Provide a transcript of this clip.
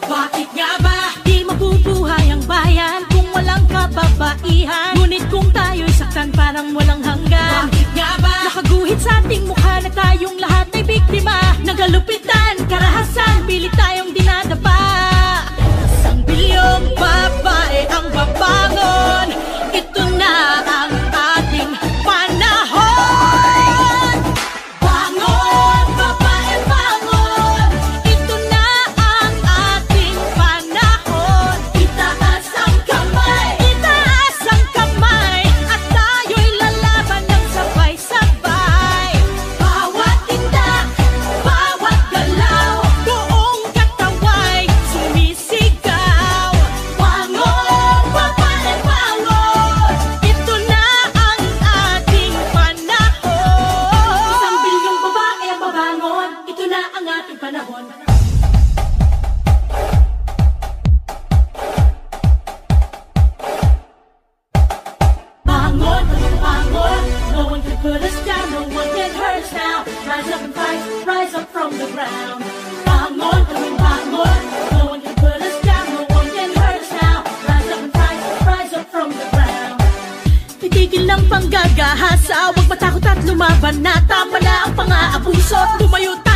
Bakit nga ba di mabubuhay ang bayan kung walang kababaihan? Ngunit kung tayo'y saktan parang walang hanggan. Bakit nga ba nakaguhit sa ating mukha na tayong lahat ay biktima ng kalupitan, karahasan, pilit tayong dinadapa. Isang bilyong babae ang babangon, ito na ang ating panahon. Bangon, babae, bangon, ito na ang ating panahon. Itaas ang kamay, at tayo'y lalaban ng sabay-sabay. Bawat tindak, bawat galaw, buong kataway sumisigaw. Bangon, babae, bangon, ito na ang ating panahon. Isang bilyong babae ang babangon, ito na ang ating panahon. Bangon, bangon, no one can put us down, no one can hurt us now. Rise up and fight, rise up from the ground. Bangon, bangon, no one can put us down, no one can hurt us now. Rise up and fight, rise up from the ground. Titigil ng panggagahasa, huwag matakot at lumaban na. Tama na ang pang-aabuso, tumayo tayo